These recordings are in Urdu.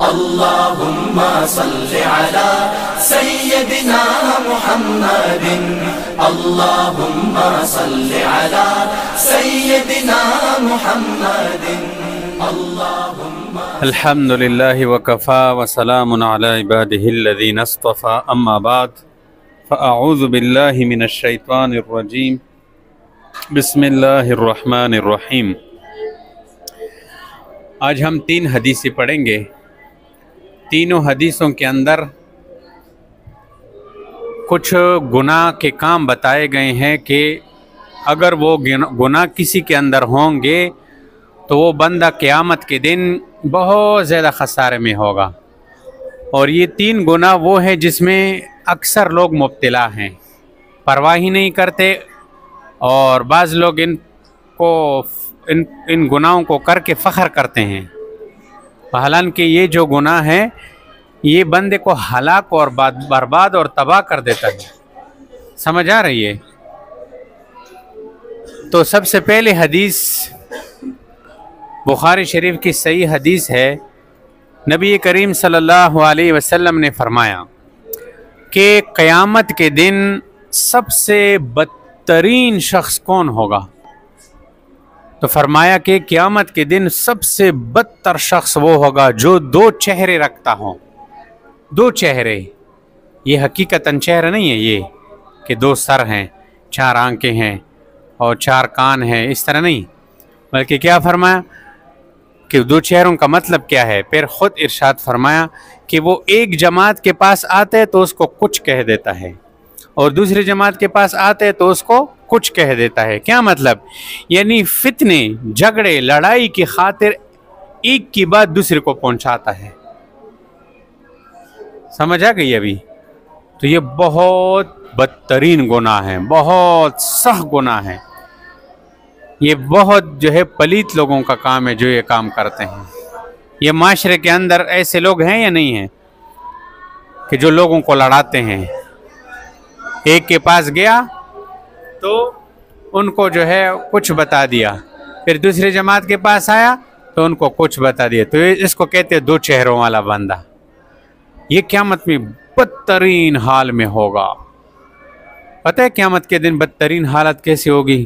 اللهم صل على سيدنا محمد اللهم صل على سيدنا محمد اللهم الحمد لله وكفى وسلام على عباده الذين اصطفى اما بعد فاعوذ بالله من الشيطان الرجيم بسم اللہ الرحمن الرحیم۔ آج ہم 3 حدیثیں پڑھیں گے۔ تینوں حدیثوں کے اندر کچھ گناہ کے کام بتائے گئے ہیں کہ اگر وہ گناہ کسی کے اندر ہوں گے تو وہ بندہ قیامت کے دن بہت زیادہ خسارے میں ہوگا، اور یہ 3 گناہ وہ ہیں جس میں اکثر لوگ مبتلا ہیں، پرواہ ہی نہیں کرتے، اور بعض لوگ ان گناہوں کو کر کے فخر کرتے ہیں، حالانکہ یہ جو گناہ ہے یہ بندے کو ہلاک اور برباد اور تباہ کر دیتا ہے۔ سمجھ آ رہی ہے؟ تو سب سے پہلے حدیث بخاری شریف کی صحیح حدیث ہے۔ نبی کریم صلی اللہ علیہ وسلم نے فرمایا کہ قیامت کے دن سب سے بدترین شخص کون ہوگا؟ تو فرمایا کہ قیامت کے دن سب سے بدتر شخص وہ ہوگا جو 2 چہرے رکھتا ہو۔ 2 چہرے، یہ حقیقتاً چہرہ نہیں ہے یہ کہ 2 سر ہیں، 4 آنکھیں ہیں اور 4 کان ہیں، اس طرح نہیں، بلکہ کیا فرمایا کہ 2 چہروں کا مطلب کیا ہے؟ پھر خود ارشاد فرمایا کہ وہ ایک جماعت کے پاس آتے ہیں تو اس کو کچھ کہہ دیتا ہے، اور دوسری جماعت کے پاس آتے ہیں تو اس کو کچھ کہہ دیتا ہے۔ کیا مطلب؟ یعنی فتنے، جھگڑے، لڑائی کی خاطر ایک کی بات دوسرے کو پہنچاتا ہے۔ سمجھ آ گئی ابھی؟ تو یہ بہت بدترین گناہ ہے، بہت سخت گناہ ہے، یہ بہت پلیت لوگوں کا کام ہے جو یہ کام کرتے ہیں۔ یہ معاشرے کے اندر ایسے لوگ ہیں یا نہیں ہیں کہ جو لوگوں کو لڑاتے ہیں؟ ایک کے پاس گیا تو ان کو کچھ بتا دیا، پھر دوسری جماعت کے پاس آیا تو ان کو کچھ بتا دیا، تو اس کو کہتے ہیں 2 چہروں والا بندہ۔ یہ قیامت میں بدترین حال میں ہوگا۔ پتہ ہے قیامت کے دن بدترین حالت کیسی ہوگی؟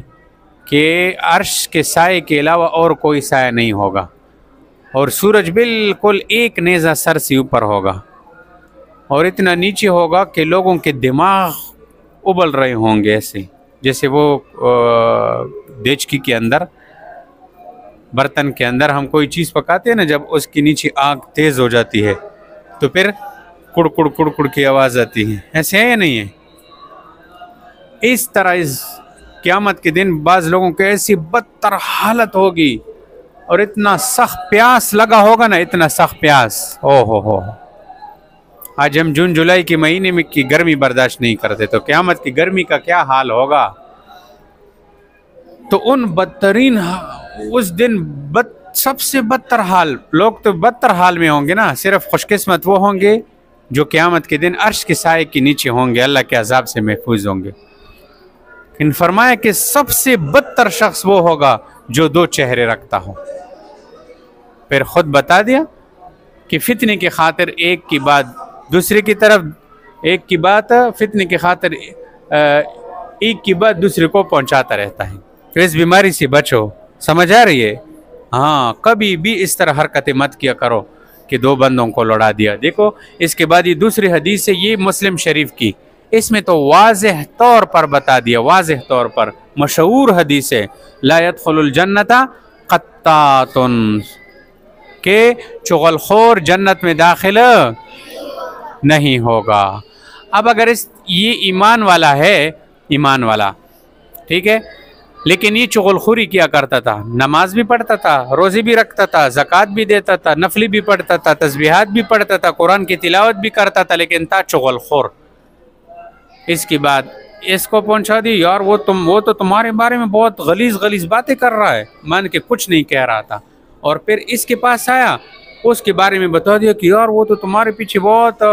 کہ عرش کے سائے کے علاوہ اور کوئی سایہ نہیں ہوگا، اور سورج بالکل ایک نیزہ سر سے اوپر ہوگا، اور اتنا نیچے ہوگا کہ لوگوں کے دماغ ابل رہے ہوں گے، ایسے جیسے وہ دیچکی کے اندر، برتن کے اندر ہم کوئی چیز پکاتے ہیں نا، جب اس کی نیچے آگ تیز ہو جاتی ہے تو پھر کڑکڑ کڑکڑ کی آواز آتی ہے، ایسے ہے یا نہیں ہے؟ اس طرح اس قیامت کے دن بعض لوگوں کے ایسی بدتر حالت ہوگی، اور اتنا سخت پیاس لگا ہوگا نا، اتنا سخت پیاس، ہو آج ہم جون جولائی کے مہینے میں کی گرمی برداشت نہیں کرتے، تو قیامت کی گرمی کا کیا حال ہوگا؟ تو ان بدترین اس دن سب سے بدتر حال، لوگ تو بدتر حال میں ہوں گے نا، صرف خوش قسمت وہ ہوں گے جو قیامت کے دن عرش کے سائے کے نیچے ہوں گے، اللہ کے عذاب سے محفوظ ہوں گے۔ ان فرمایا کہ سب سے بدتر شخص وہ ہوگا جو 2 چہرے رکھتا ہو۔ پھر خود بتا دیا کہ فتنے کی خاطر ایک کی بات دوسرے کی طرف، ایک کی بات فتنے کی خاطر ایک کی بات دوسرے کو پہنچاتا رہتا ہے۔ تو اس بیماری سے بچو۔ سمجھ آ رہی ہے؟ ہاں، کبھی بھی اس طرح حرکتیں مت کیا کرو کہ 2 بندوں کو لڑا دیا۔ دیکھو اس کے بعد یہ دوسری حدیث ہے، یہ مسلم شریف کی، اس میں تو واضح طور پر بتا دیا، واضح طور پر مشہور حدیث ہے، لا يدخل الجنت قطات، کہ چغل خور جنت میں داخل نہیں ہوگا۔ اب اگر یہ ایمان والا ہے، ایمان والا، ٹھیک ہے، لیکن یہ چغل خوری کیا کرتا تھا، نماز بھی پڑھتا تھا، روزے بھی رکھتا تھا، زکوٰۃ بھی دیتا تھا، نفلی بھی پڑھتا تھا، تسبیحات بھی پڑھتا تھا، قرآن کی تلاوت بھی کرتا تھا، لیکن تھا چغل خور۔ اس کی بات اس کو پہنچا دی، یار وہ تو تمہارے بارے میں بہت غلیظ باتیں کر رہا ہے، مان کے کچھ نہیں کہہ رہا تھا، اور پھر اس کے پاس آیا، اس کے بارے میں بتا دیا کہ یار وہ تو تمہارے پیچھے بہت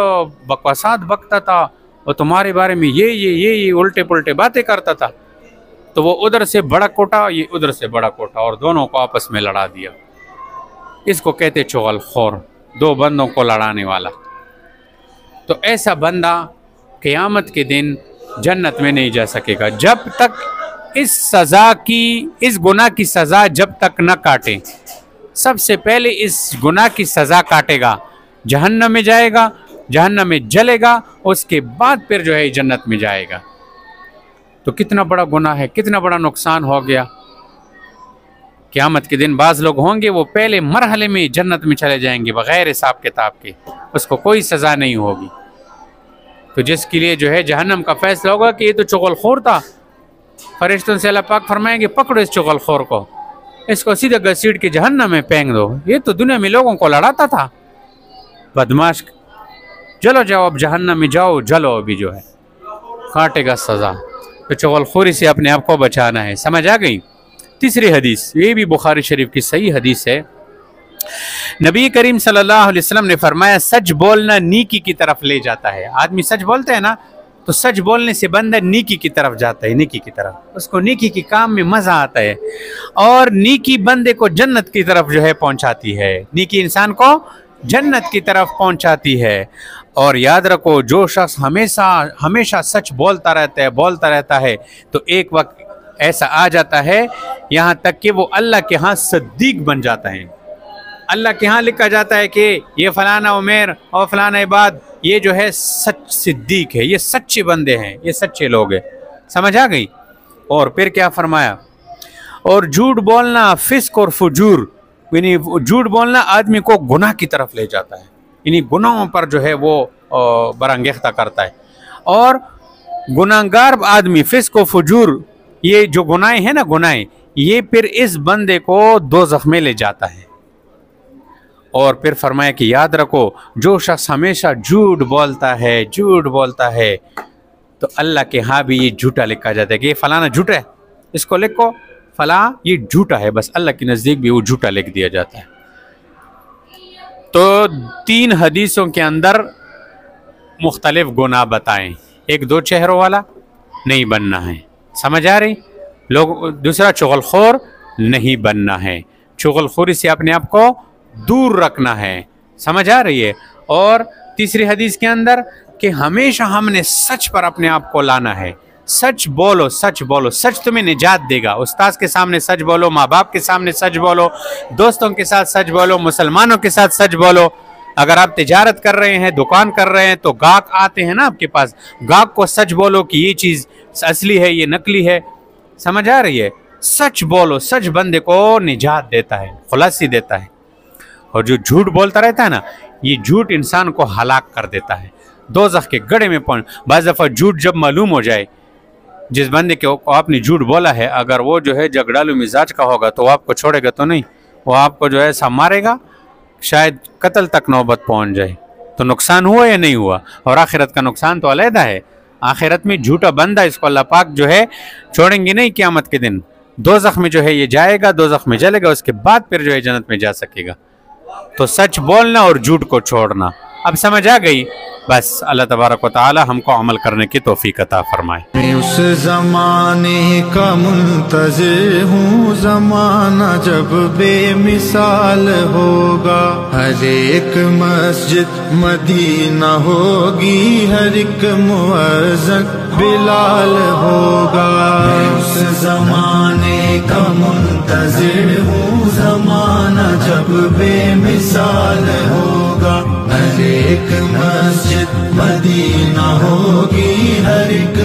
بکواسات بکتا تھا، اور تمہارے بارے میں یہ الٹے پلٹے باتیں کرتا تھا۔ تو وہ ادھر سے بڑا کوٹا، یہ ادھر سے بڑا کوٹا، اور دونوں کو آپس میں لڑا دیا۔ اس کو کہتے چغل خور۔ دو بندوں کو لڑانے والا. تو ایسا بندہ قیامت کے دن جنت میں نہیں جا سکے گا جب تک اس گناہ کی سزا جب تک نہ کاٹے. سب سے پہلے اس گناہ کی سزا کاٹے گا، جہنم میں جائے گا، جہنم میں جلے گا، اس کے بعد پھر جو ہے جنت میں جائے گا. تو کتنا بڑا گناہ ہے، کتنا بڑا نقصان ہو گیا. قیامت کے دن بعض لوگ ہوں گے وہ پہلے مرحلے میں جنت میں چلے جائیں گے بغیر حساب کتاب کے، اس کو کوئی سزا نہیں ہوگی. تو جس کے لیے جو ہے جہنم کا فیصلہ ہوگا کہ یہ تو چغل خور تھا، فرشتوں سے اللہ پاک فرمائیں گے پکڑو اس چغل خور کو، اس کو سیدھا گھسیٹ کے جہنم میں پھینک دو، یہ تو دنیا میں لوگوں کو لڑاتا تھا، بدماش، چلو جاؤ اب جہنم میں جاؤ، جلو ابھی جو ہے کاٹے گا سزا. تو چغل خوری سے اپنے آپ کو بچانا ہے. سمجھ آ گئی؟ تیسری حدیث، یہ بھی بخاری شریف کی صحیح حدیث ہے. نبی کریم صلی اللہ علیہ وسلم نے فرمایا سچ بولنا نیکی کی طرف لے جاتا ہے. آدمی سچ بولتے ہیں نا تو سچ بولنے سے بندہ نیکی کی طرف جاتا ہے، نیکی کی طرف، اس کو نیکی کے کام میں مزہ آتا ہے، اور نیکی بندے کو جنت کی طرف جو ہے پہنچاتی ہے، نیکی انسان کو جنت کی طرف پہنچاتی ہے. اور یاد رکھو جو شخص ہمیشہ سچ بولتا رہتا ہے تو ایک وقت ایسا آ جاتا ہے یہاں تک کہ وہ اللہ کے ہاں صدیق بن جاتا ہے. اللہ کے ہاں لکھا جاتا ہے کہ یہ فلانا عمیر اور فلانا عباد یہ جو ہے سچ صدیق ہے، یہ سچے بندے ہیں، یہ سچے لوگ ہیں. سمجھ آ گئی؟ اور پھر کیا فرمایا؟ اور جھوٹ بولنا فسق اور فجور، یعنی جھوٹ بولنا آدمی کو گناہ کی طرف لے جاتا ہے، یعنی گناہوں پر جو ہے وہ برانگیختہ کرتا ہے. اور گناہگار آدمی فسق و فجور، یہ جو گناہیں ہیں نا گناہیں، یہ پھر اس بندے کو دوزخ میں لے جاتا ہے. اور پھر فرمایا کہ یاد رکھو جو شخص ہمیشہ جھوٹ بولتا ہے تو اللہ کے ہاں بھی یہ جھوٹا لکھا جاتا ہے کہ یہ فلانا جھوٹا ہے، اس کو لکھو فلاں یہ جھوٹا ہے، بس اللہ کے نزدیک بھی وہ جھوٹا لکھ دیا جاتا ہے. تو 3 حدیثوں کے اندر مختلف گناہ بتائیں، ایک 2 چہروں والا نہیں بننا ہے، سمجھ آ رہی؟ دوسرا چغل خور نہیں بننا ہے، چغل خوری سے اپنے آپ کو دور رکھنا ہے، سمجھ آ رہی ہے؟ اور تیسری حدیث کے اندر کہ ہمیشہ ہم نے سچ پر اپنے آپ کو لانا ہے. سچ بولو، سچ تمہیں نجات دے گا. استاذ کے سامنے سچ بولو، ماں باپ کے سامنے سچ بولو، دوستوں کے ساتھ سچ بولو، مسلمانوں کے ساتھ سچ بولو. اگر آپ تجارت کر رہے ہیں، دکان کر رہے ہیں تو گاہک آتے ہیں نا آپ کے پاس، گاہک کو سچ بولو کہ یہ چیز اصلی ہے، یہ نقلی ہے. سمجھ آ رہی ہے؟ سچ بولو، سچ بندے کو نجات دیتا ہے، خلاصی دیتا ہے. اور جو جھوٹ بولتا رہتا ہے نا، یہ جھوٹ انسان کو ہلاک کر دیتا ہے، دوزخ کے گڑھے میں بعض دفعہ جھوٹ جب معلوم ہو جائے، جس بندے کو آپ نے جھوٹ بولا ہے اگر وہ جو ہے جھگڑالو مزاج کا ہوگا تو وہ آپ کو چھوڑے گا تو نہیں، وہ آپ کو جو ہے ایسا مارے گا، شاید قتل تک نوبت پہنچ جائے. تو نقصان ہوا یا نہیں ہوا؟ اور آخرت کا نقصان تو علیحدہ ہے. آخرت میں جھوٹا بندہ اس کو اللہ پاک جو ہے چھوڑیں گے نہیں، قیامت کے دن دوزخ میں جو ہے یہ جائے گا، دوزخ میں جلے گا، اس کے بعد پھر جو ہے جنت میں جا سکے گا. تو سچ بولنا اور جھوٹ کو چھوڑنا. اب سمجھ آ گئی؟ بس اللہ تبارک و تعالی ہم کو عمل کرنے کی توفیق عطا فرمائے. میں اس زمانے کا منتظر ہوں، زمانہ جب بے مثال ہوگا، ہر ایک مسجد مدینہ ہوگی، ہر ایک مؤذن بلال ہوگا. میں اس زمانے کا منتظر ہوں، زمانہ جب بے مثال ہوگا، ہر ایک مسجد مدینہ ہوگی، ہر ایک